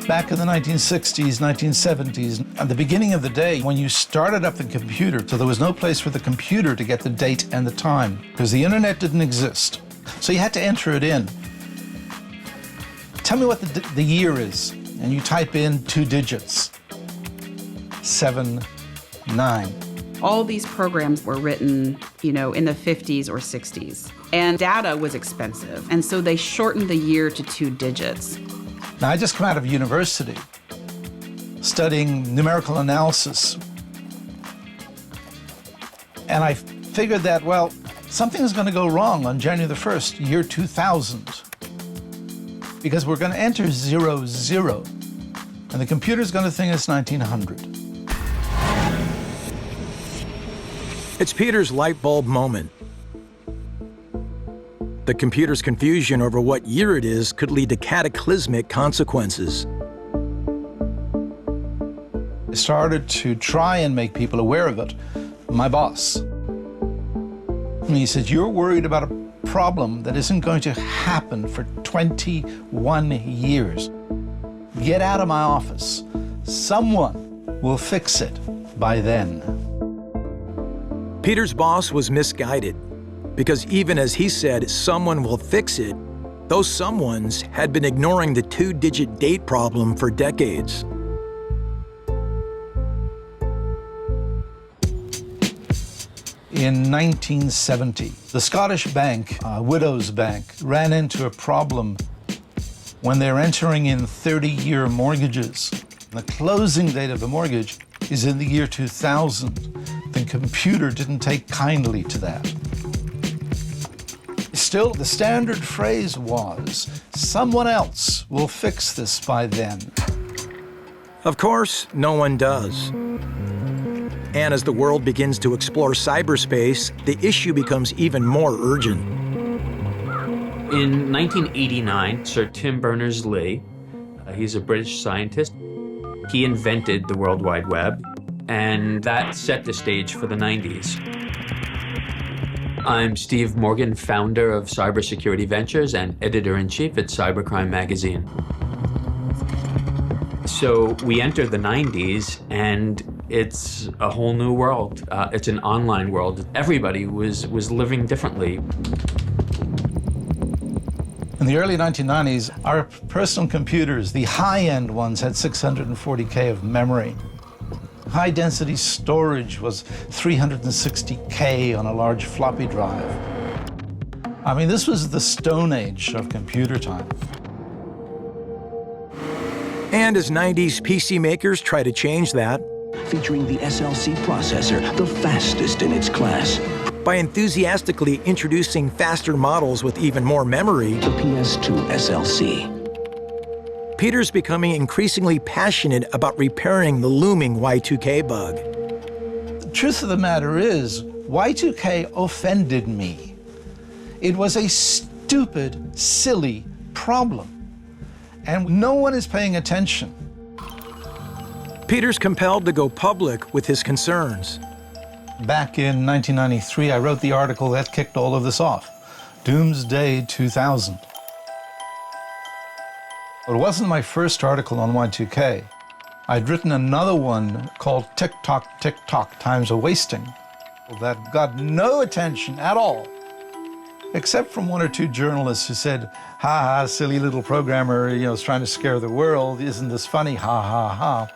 Back in the 1960s, 1970s, at the beginning of the day, when you started up the computer, so there was no place for the computer to get the date and the time, because the internet didn't exist. So you had to enter it in. Tell me what the year is, and you type in 2 digits. 7, 9. All these programs were written, in the 50s or 60s. And data was expensive, and so they shortened the year to 2 digits. Now, I just come out of university studying numerical analysis. And I figured that, well, something is going to go wrong on January the 1st, year 2000. Because we're going to enter 00, and the computer's going to think it's 1900. It's Peter's light bulb moment. The computer's confusion over what year it is could lead to cataclysmic consequences. I started to try and make people aware of it. My boss. He said, you're worried about a problem that isn't going to happen for 21 years. Get out of my office. Someone will fix it by then. Peter's boss was misguided, because even as he said, someone will fix it, those someones had been ignoring the 2-digit date problem for decades. In 1970, the Scottish bank, Widows Bank, ran into a problem when they're entering in 30-year mortgages. The closing date of the mortgage is in the year 2000. The computer didn't take kindly to that. Still, the standard phrase was, someone else will fix this by then. Of course, no one does. And as the world begins to explore cyberspace, the issue becomes even more urgent. In 1989, Sir Tim Berners-Lee, he's a British scientist, he invented the World Wide Web, and that set the stage for the 90s. I'm Steve Morgan, founder of Cybersecurity Ventures and editor-in-chief at Cybercrime Magazine. So we entered the 90s, and it's a whole new world. It's an online world. Everybody was living differently. In the early 1990s, our personal computers, the high-end ones, had 640K of memory. High-density storage was 360K on a large floppy drive. I mean, this was the Stone Age of computer time. And as 90s PC makers try to change that, featuring the SLC processor, the fastest in its class. By enthusiastically introducing faster models with even more memory, the PS2 SLC. Peter's becoming increasingly passionate about repairing the looming Y2K bug. The truth of the matter is, Y2K offended me. It was a stupid, silly problem, and no one is paying attention. Peter's compelled to go public with his concerns. Back in 1993, I wrote the article that kicked all of this off, Doomsday 2000. It wasn't my first article on Y2K. I'd written another one called Tick Tock, Time's a Wasting, that got no attention at all, except from 1 or 2 journalists who said, ha ha, silly little programmer, is trying to scare the world. Isn't this funny? Ha ha ha.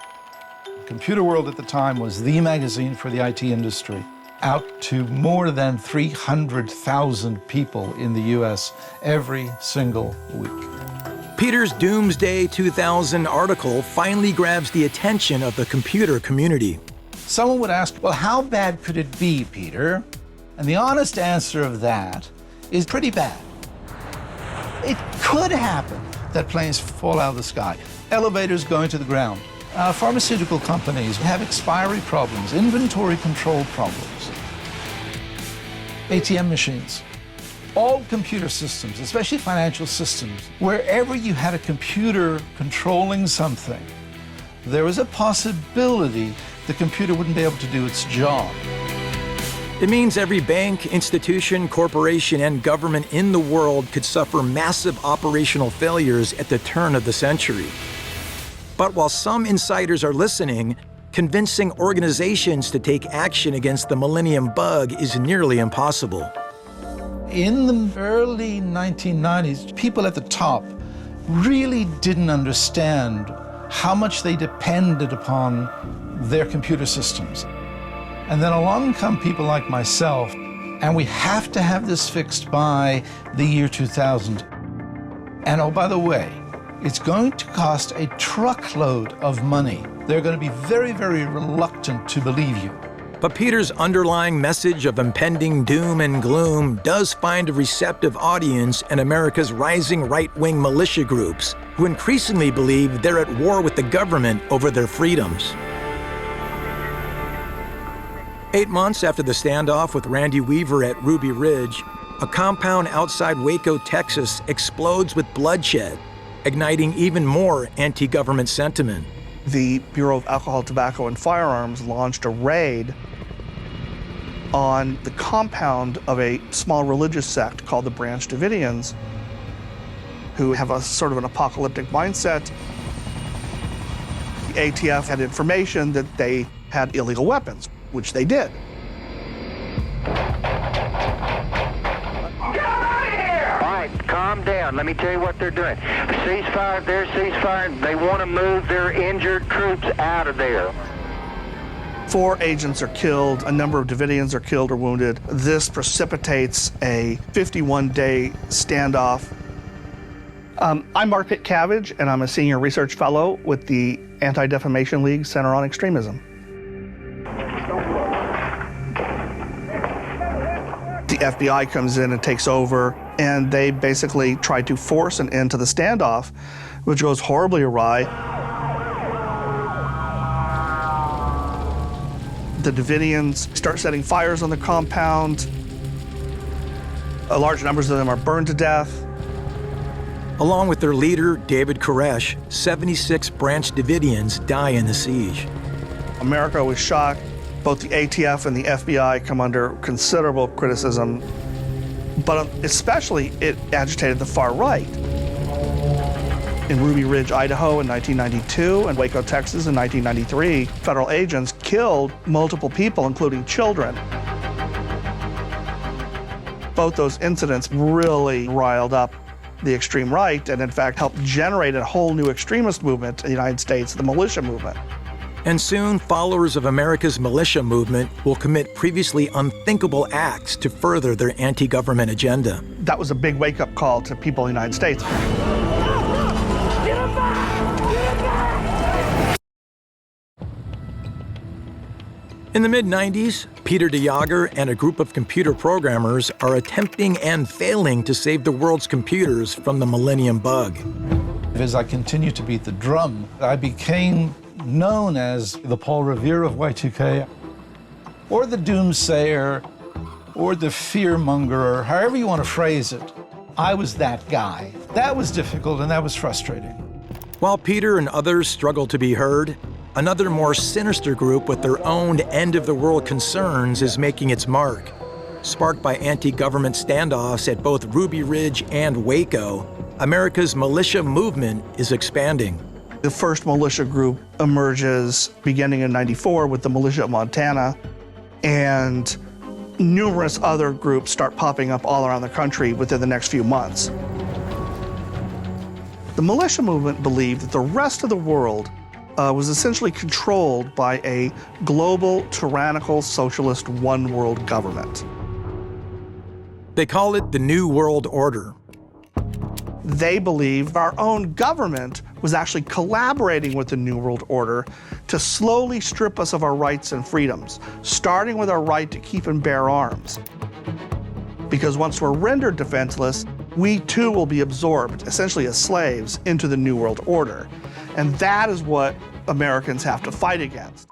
Computer World at the time was the magazine for the IT industry, out to more than 300,000 people in the US every single week. Peter's Doomsday 2000 article finally grabs the attention of the computer community. Someone would ask, well, how bad could it be, Peter? And the honest answer of that is pretty bad. It could happen that planes fall out of the sky, elevators go into the ground. Pharmaceutical companies have expiry problems, inventory control problems, ATM machines. All computer systems, especially financial systems, wherever you had a computer controlling something, there was a possibility the computer wouldn't be able to do its job. It means every bank, institution, corporation, and government in the world could suffer massive operational failures at the turn of the century. But while some insiders are listening, convincing organizations to take action against the Millennium Bug is nearly impossible. In the early 1990s, people at the top really didn't understand how much they depended upon their computer systems. And then along come people like myself, and we have to have this fixed by the year 2000. And oh, by the way, it's going to cost a truckload of money. They're going to be very, very reluctant to believe you. But Peter's underlying message of impending doom and gloom does find a receptive audience in America's rising right-wing militia groups, who increasingly believe they're at war with the government over their freedoms. 8 months after the standoff with Randy Weaver at Ruby Ridge, a compound outside Waco, Texas explodes with bloodshed, igniting even more anti-government sentiment. The Bureau of Alcohol, Tobacco, and Firearms launched a raid on the compound of a small religious sect called the Branch Davidians, who have a sort of an apocalyptic mindset. The ATF had information that they had illegal weapons, which they did. Calm down. Let me tell you what they're doing. Ceasefire, they're ceasefire. They want to move their injured troops out of there. 4 agents are killed. A number of Davidians are killed or wounded. This precipitates a 51-day standoff. I'm Mark Pitcavage, and I'm a senior research fellow with the Anti-Defamation League Center on Extremism. The FBI comes in and takes over, and they basically try to force an end to the standoff, which goes horribly awry. The Davidians start setting fires on the compound. Large numbers of them are burned to death. Along with their leader, David Koresh, 76 Branch Davidians die in the siege. America was shocked. Both the ATF and the FBI come under considerable criticism, but especially it agitated the far right. In Ruby Ridge, Idaho in 1992 and Waco, Texas in 1993, federal agents killed multiple people, including children. Both those incidents really riled up the extreme right and in fact helped generate a whole new extremist movement in the United States, the militia movement. And soon, followers of America's militia movement will commit previously unthinkable acts to further their anti-government agenda. That was a big wake-up call to people in the United States. In the mid-90s, Peter de Jager and a group of computer programmers are attempting and failing to save the world's computers from the Millennium Bug. As I continued to beat the drum, I became known as the Paul Revere of Y2K, or the doomsayer, or the fearmongerer, however you want to phrase it. I was that guy. That was difficult and that was frustrating. While Peter and others struggle to be heard, another more sinister group with their own end-of-the-world concerns is making its mark. Sparked by anti-government standoffs at both Ruby Ridge and Waco, America's militia movement is expanding. The first militia group emerges beginning in '94 with the Militia of Montana, and numerous other groups start popping up all around the country within the next few months. The militia movement believed that the rest of the world was essentially controlled by a global, tyrannical, socialist one-world government. They call it the New World Order. They believed our own government was actually collaborating with the New World Order to slowly strip us of our rights and freedoms, starting with our right to keep and bear arms. Because once we're rendered defenseless, we too will be absorbed, essentially as slaves, into the New World Order. And that is what Americans have to fight against.